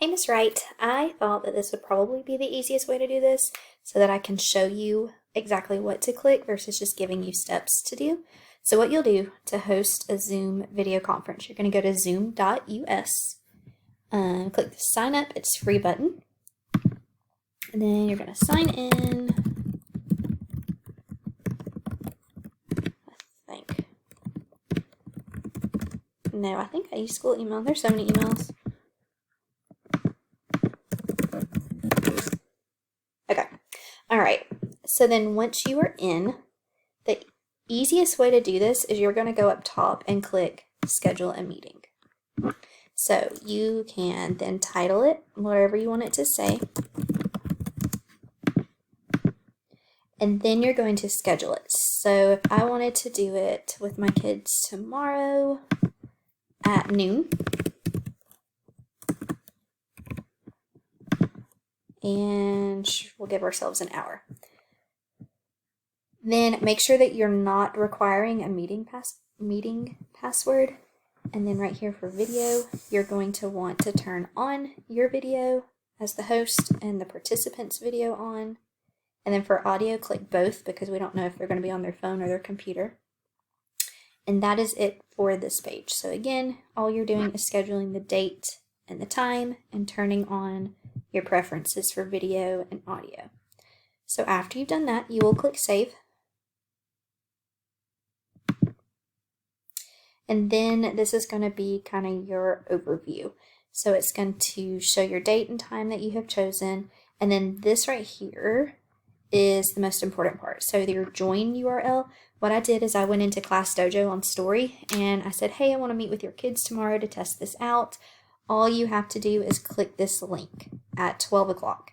Hey, Miss Wright, I thought that this would probably be the easiest way to do this so that I can show you exactly what to click versus just giving you steps to do. So what you'll do to host a Zoom video conference, you're going to go to zoom.us, click the sign up, it's free button, and then you're going to sign in, I think. No, I think I use school email. There's so many emails. Okay. All right. So then once you are in, the easiest way to do this is you're going to go up top and click schedule a meeting. So you can then title it whatever you want it to say. And then you're going to schedule it. So if I wanted to do it with my kids tomorrow at noon, and we'll give ourselves an hour. Then make sure that you're not requiring a meeting password. And then right here for video, you're going to want to turn on your video as the host and the participants' video on. And then for audio, click both because we don't know if they're going to be on their phone or their computer. And that is it for this page. So again, all you're doing is scheduling the date and the time and turning on your preferences for video and audio. So after you've done that, you will click save. And then this is going to be kind of your overview. So it's going to show your date and time that you have chosen. And then this right here is the most important part. So your join URL, what I did is I went into Class Dojo on Story and I said, hey, I want to meet with your kids tomorrow to test this out. All you have to do is click this link at 12 o'clock.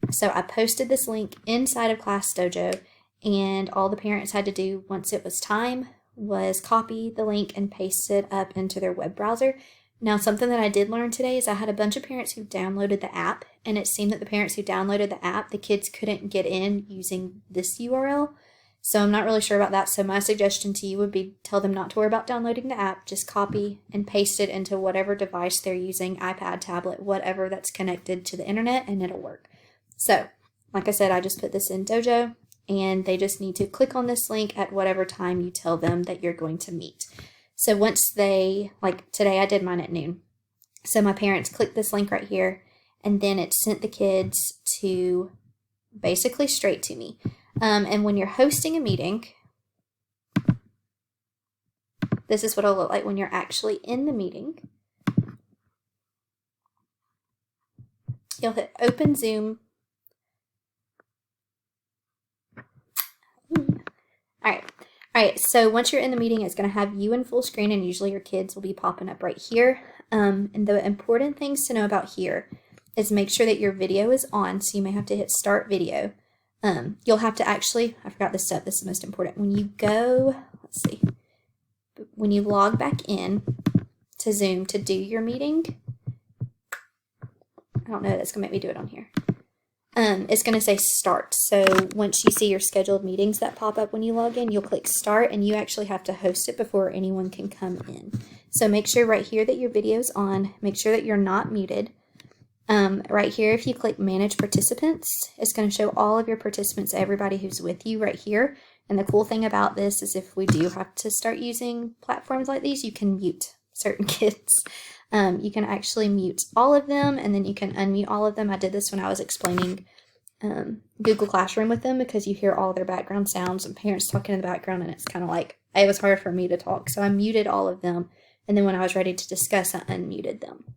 So I posted this link inside of Class Dojo, and all the parents had to do once it was time was copy the link and paste it up into their web browser. Now, something that I did learn today is I had a bunch of parents who downloaded the app, and it seemed that the parents who downloaded the app, the kids couldn't get in using this URL. So I'm not really sure about that. So my suggestion to you would be tell them not to worry about downloading the app. Just copy and paste it into whatever device they're using, iPad, tablet, whatever that's connected to the internet, and it'll work. So, like I said, I just put this in Dojo, and they just need to click on this link at whatever time you tell them that you're going to meet. So once they, like today I did mine at noon. So my parents clicked this link right here, and then it sent the kids to basically straight to me. And when you're hosting a meeting, this is what it'll look like when you're actually in the meeting. You'll hit open Zoom. All right, so once you're in the meeting, it's going to have you in full screen, and usually your kids will be popping up right here. And the important things to know about here is make sure that your video is on, so you may have to hit start video. You'll have to actually, I forgot this step, this is the most important. When you go, let's see, when you log back in to Zoom to do your meeting, I don't know, that's going to make me do it on here. It's going to say start. So once you see your scheduled meetings that pop up when you log in, you'll click start, and you actually have to host it before anyone can come in. So make sure right here that your video is on. Make sure that you're not muted. Right here, if you click manage participants, it's going to show all of your participants, everybody who's with you right here. And the cool thing about this is if we do have to start using platforms like these, you can mute certain kids. You can actually mute all of them, and then you can unmute all of them. I did this when I was explaining Google Classroom with them because you hear all their background sounds and parents talking in the background, and it's kind of like, it was hard for me to talk. So I muted all of them, and then when I was ready to discuss, I unmuted them.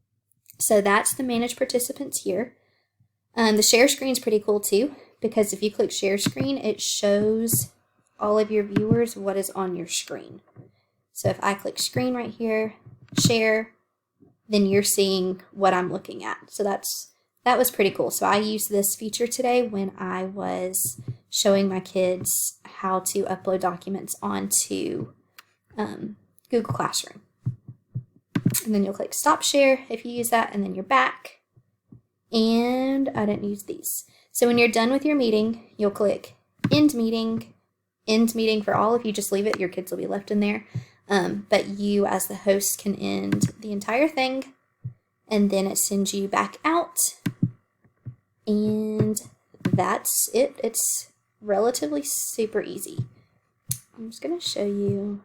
So that's the manage participants here. The share screen is pretty cool too, because if you click share screen, it shows all of your viewers what is on your screen. So if I click screen right here, share, then you're seeing what I'm looking at. So that was pretty cool. So I used this feature today when I was showing my kids how to upload documents onto Google Classroom. And then you'll click stop share if you use that, and then you're back. And I didn't use these. So when you're done with your meeting, you'll click end meeting. End meeting for all. If you just leave it, your kids will be left in there. But you as the host can end the entire thing. and then it sends you back out. And that's it. It's relatively super easy. I'm just going to show you.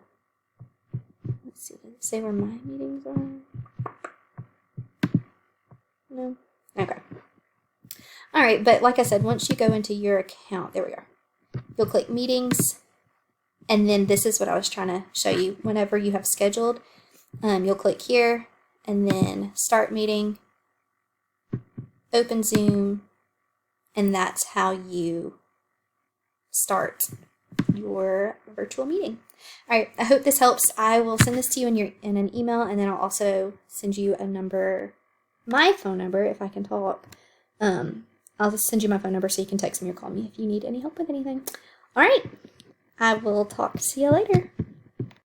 Let's see, does it say where my meetings are? No? Okay. All right, but like I said, once you go into your account, there we are. You'll click meetings, and then this is what I was trying to show you. Whenever you have scheduled, you'll click here, and then start meeting, open Zoom, and that's how you start your virtual meeting. All right, I hope this helps. I will send this to you in an email, and then I'll also send you a number, my phone number, if I can talk. I'll just send you my phone number so you can text me or call me if you need any help with anything. All right, I will talk to you later.